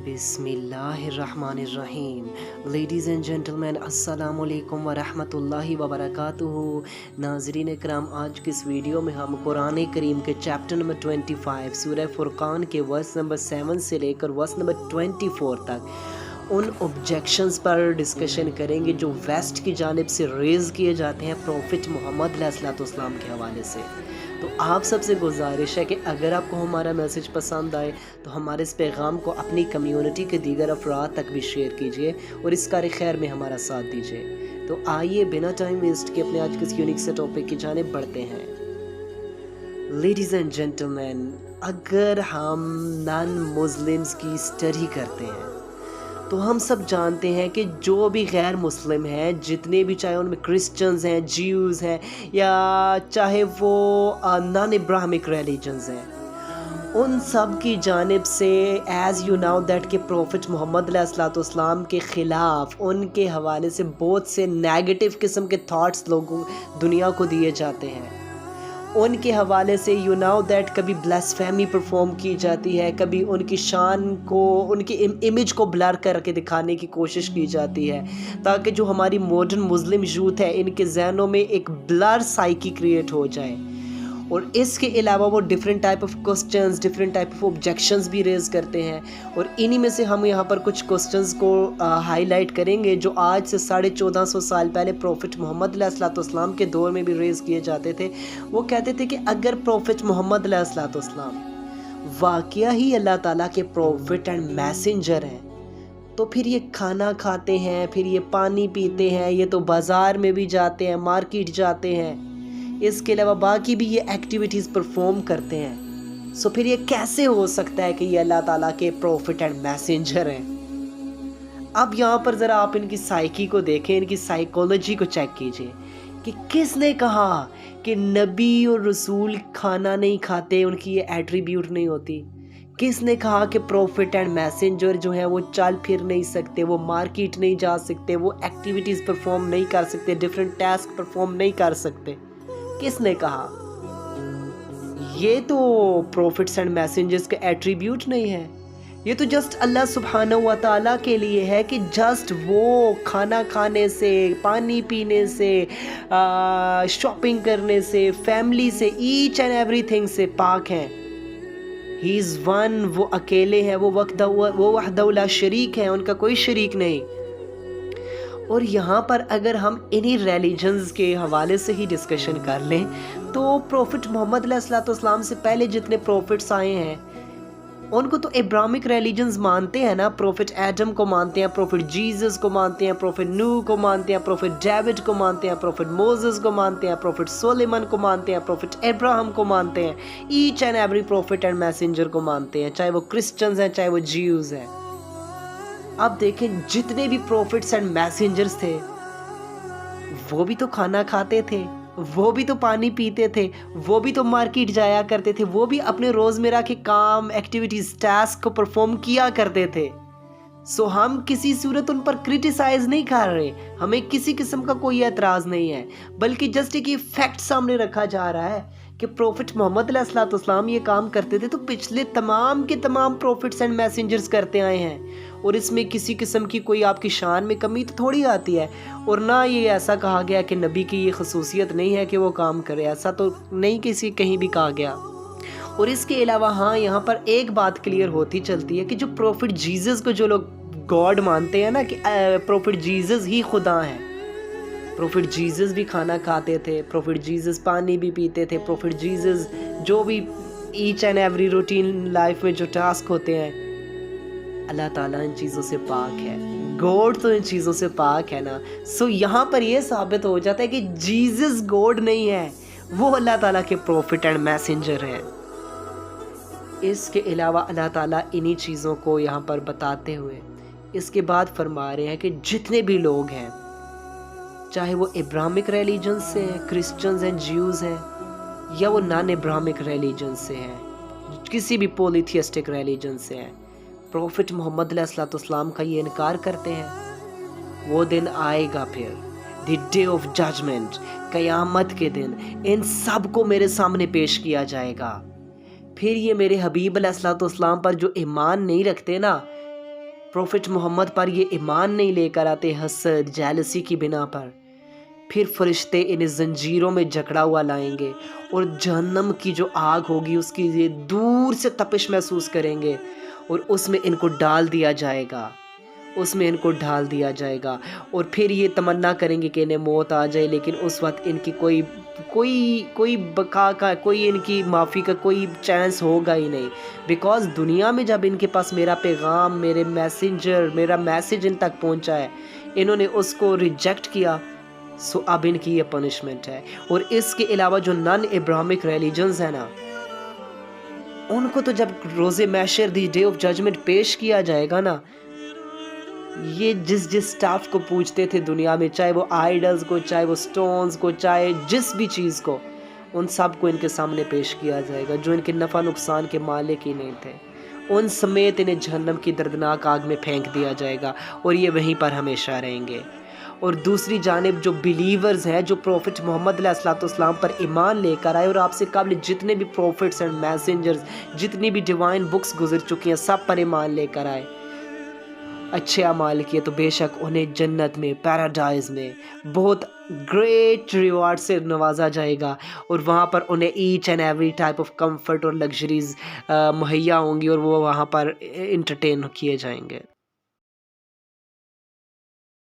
बिस्मिल्लाहिर्रहमानिर्रहीम। Ladies and gentleman, अस्सलामु अलैकुम वरहमतुल्लाहि वबरकातुहू। नाज़रीन इकराम, आज की इस वीडियो में हम कुरान करीम के चैप्टर नंबर 25 सूरह फुरकान के वर्स नंबर 7 से लेकर वर्स नंबर 24 तक उन ऑब्जेक्शंस पर डिस्कशन करेंगे जो वेस्ट की जानिब से रेज़ किए जाते हैं प्रॉफिट मोहम्मद अलैहिस्सलाम के हवाले से। तो आप सबसे गुजारिश है कि अगर आपको हमारा मैसेज पसंद आए तो हमारे इस पैगाम को अपनी कम्युनिटी के दीगर अफराद तक भी शेयर कीजिए और इस कार खैर में हमारा साथ दीजिए। तो आइए बिना टाइम वेस्ट के अपने आज के इस यूनिक से टॉपिक की जानिब बढ़ते हैं। लेडीज़ एंड जेंटलमैन, अगर हम नॉन मुस्लिम्स की स्टडी करते हैं तो हम सब जानते हैं कि जो भी गैर मुस्लिम हैं, जितने भी, चाहे उनमें क्रिश्चियंस हैं, ज्यूज़ हैं, या चाहे वो नॉन इब्राहिमिक रिलीजन्स हैं, उन सब की जानिब से एज़ यू नाउ दैट के प्रॉफिट मोहम्मद अलैहिस्सलाम के ख़िलाफ़ उनके हवाले से बहुत से नेगेटिव किस्म के थॉट्स लोगों दुनिया को दिए जाते हैं। उनके हवाले से यू नाउ दैट कभी ब्लास्फेमी परफॉर्म की जाती है, कभी उनकी शान को, उनकी इमेज को ब्लर करके दिखाने की कोशिश की जाती है ताकि जो हमारी मॉडर्न मुस्लिम यूथ है इनके जहनों में एक ब्लर साइकी क्रिएट हो जाए। और इसके अलावा वो different type of questions, different type of objections भी रेज़ करते हैं और इन्हीं में से हम यहाँ पर कुछ क्वेश्चंस को हाईलाइट करेंगे जो आज से 1450 साल पहले प्रॉफिट मोहम्मद अलैहिस्सलाम के दौर में भी रेज़ किए जाते थे। वो कहते थे कि अगर प्रॉफिट मोहम्मद अलैहिस्सलाम वाकया ही अल्लाह ताला के प्रॉफिट एंड मैसेंजर हैं तो फिर ये खाना खाते हैं, फिर ये पानी पीते हैं, ये तो बाज़ार में भी जाते हैं, मार्केट जाते हैं, इसके अलावा बाकी भी ये एक्टिविटीज़ परफॉर्म करते हैं। सो फिर ये कैसे हो सकता है कि ये अल्लाह ताला के प्रॉफिट एंड मैसेंजर हैं? अब यहाँ पर ज़रा आप इनकी साइकी को देखें, इनकी साइकोलॉजी को चेक कीजिए कि किसने कहा कि नबी और रसूल खाना नहीं खाते, उनकी ये एट्रीब्यूट नहीं होती। किसने कहा कि प्रॉफिट एंड मैसेंजर जो है वो चल फिर नहीं सकते, वो मार्केट नहीं जा सकते, वो एक्टिविटीज़ परफॉर्म नहीं कर सकते, डिफरेंट टास्क परफॉर्म नहीं कर सकते? किसने कहा? ये तो प्रॉफिट्स एंड मैसेंजर्स के एट्रीब्यूट नहीं है, ये तो जस्ट अल्लाह सुब्हानहू व तआला के लिए है कि जस्ट वो खाना खाने से, पानी पीने से, शॉपिंग करने से, फैमिली से, ईच एंड एवरीथिंग से पाक हैं। ही इज़ वन, वो अकेले हैं, वो वहदहू ला शरीक हैं, उनका कोई शरीक नहीं। और यहाँ पर अगर हम इन्हीं रिलीजन्स के हवाले से ही डिस्कशन कर लें तो प्रॉफिट मोहम्मद अलैहिस्सलाम से पहले जितने प्रॉफिट्स आए हैं उनको तो इब्राहिमिक रिलीजन्स मानते हैं ना। प्रॉफिट एडम को मानते हैं, प्रॉफिट जीसस को मानते हैं, प्रॉफिट नूह को मानते हैं, प्रॉफिट डेविड को मानते हैं, प्रॉफिट मोसेस को मानते हैं, प्रॉफिट सुलेमान को मानते हैं, प्रॉफिट अब्राहम को मानते हैं, each and every profit and messenger को मानते हैं, चाहे वो क्रिश्चियंस हैं, चाहे वो ज्यूज़ हैं। अब देखें, जितने भी प्रॉफिट्स एंड मैसेंजर्स थे वो भी तो खाना खाते थे, वो भी तो पानी पीते थे, वो भी तो मार्केट जाया करते थे, वो भी अपने रोज़मर्रा के काम, एक्टिविटीज़, टास्क को परफॉर्म किया करते थे। सो हम किसी सूरत उन पर क्रिटिसाइज नहीं कर रहे, हमें किसी किस्म का कोई एतराज़ नहीं है, बल्कि जस्ट एक फैक्ट सामने रखा जा रहा है कि प्रॉफिट मोहम्मद अलैहिस्सलाम ये काम करते थे तो पिछले तमाम के तमाम प्रॉफिट्स एंड मैसेंजर्स करते आए हैं और इसमें किसी किस्म की कोई आपकी शान में कमी तो थोड़ी आती है। और ना ये ऐसा कहा गया कि नबी की ये खसूसियत नहीं है कि वो काम करे, ऐसा तो नहीं किसी कहीं भी कहा गया। और इसके अलावा हाँ, यहाँ पर एक बात क्लियर होती चलती है कि जो प्रॉफिट जीसस को जो लोग गॉड मानते हैं ना कि प्रॉफिट जीसस ही खुदा हैं, प्रॉफिट जीसस भी खाना खाते थे, प्रॉफिट जीसस पानी भी पीते थे, प्रॉफिट जीसस जो भी each and every routine life में जो टास्क होते हैं, अल्लाह ताला इन चीज़ों से पाक है, गॉड तो इन चीज़ों से पाक है ना। सो यहाँ पर ये साबित हो जाता है कि जीसस गॉड नहीं है, वो अल्लाह ताला के प्रॉफिट एंड मैसेंजर हैं। इसके अलावा अल्लाह ताला इन्हीं चीज़ों को यहाँ पर बताते हुए इसके बाद फरमा रहे हैं कि जितने भी लोग हैं, चाहे वो इब्राहिमिक रिलीजन से हैं, क्रिश्चियंस एंड ज्यूज़ हैं, या वो नॉन इब्राहिमिक रिलीजन से हैं, किसी भी पॉलीथियस्टिक रिलीजन से हैं, प्रॉफिट मोहम्मद अलैहिस्सलाम का ये इनकार करते हैं। वो दिन आएगा फिर, द डे ऑफ जजमेंट, क़यामत के दिन इन सब को मेरे सामने पेश किया जाएगा। फिर ये मेरे हबीब अलैहिस्सलाम पर जो ईमान नहीं रखते ना, प्रोफेट मोहम्मद पर ये ईमान नहीं लेकर आते हसद जेलसी की बिना पर, फिर फरिश्ते इन्हें जंजीरों में जकड़ा हुआ लाएंगे और जहन्नम की जो आग होगी उसकी ये दूर से तपिश महसूस करेंगे और उसमें इनको डाल दिया जाएगा, और फिर ये तमन्ना करेंगे कि इन्हें मौत आ जाए, लेकिन उस वक्त इनकी कोई बका का, कोई इनकी माफ़ी का कोई चांस होगा ही नहीं। बिकॉज़ दुनिया में जब इनके पास मेरा पैगाम, मेरा मैसेज इन तक पहुंचा है, इन्होंने उसको रिजेक्ट किया, सो अब इनकी ये पनिशमेंट है। और इसके अलावा जो नॉन इब्राहिमिक रिलीजन्स हैं ना, उनको तो जब रोज़े मैशर दी डे ऑफ जजमेंट पेश किया जाएगा ना, ये जिस स्टाफ को पूछते थे दुनिया में, चाहे वो आइडल्स को, चाहे वो स्टोन्स को, चाहे जिस भी चीज़ को, उन सब को इनके सामने पेश किया जाएगा जो इनके नफ़ा नुकसान के मालिक ही नहीं थे। उन समेत इन्हें जहन्नम की दर्दनाक आग में फेंक दिया जाएगा और ये वहीं पर हमेशा रहेंगे। और दूसरी जानिब जो बिलीवर्स हैं, जो प्रोफेट मोहम्मद अलैहिस्सलाम पर ईमान लेकर आए और आपसे कबल जितने भी प्रोफेट्स एंड मैसेंजर्स, जितनी भी डिवाइन बुक्स गुजर चुकी हैं, सब पर ईमान लेकर आए, अच्छे अमाल किए, तो बेशक उन्हें जन्नत में, पैराडाइज में बहुत ग्रेट रिवार्ड से नवाजा जाएगा और वहाँ पर उन्हें each and every type of comfort और लग्जरीज मुहैया होंगी और वो वहाँ पर इंटरटेन किए जाएंगे।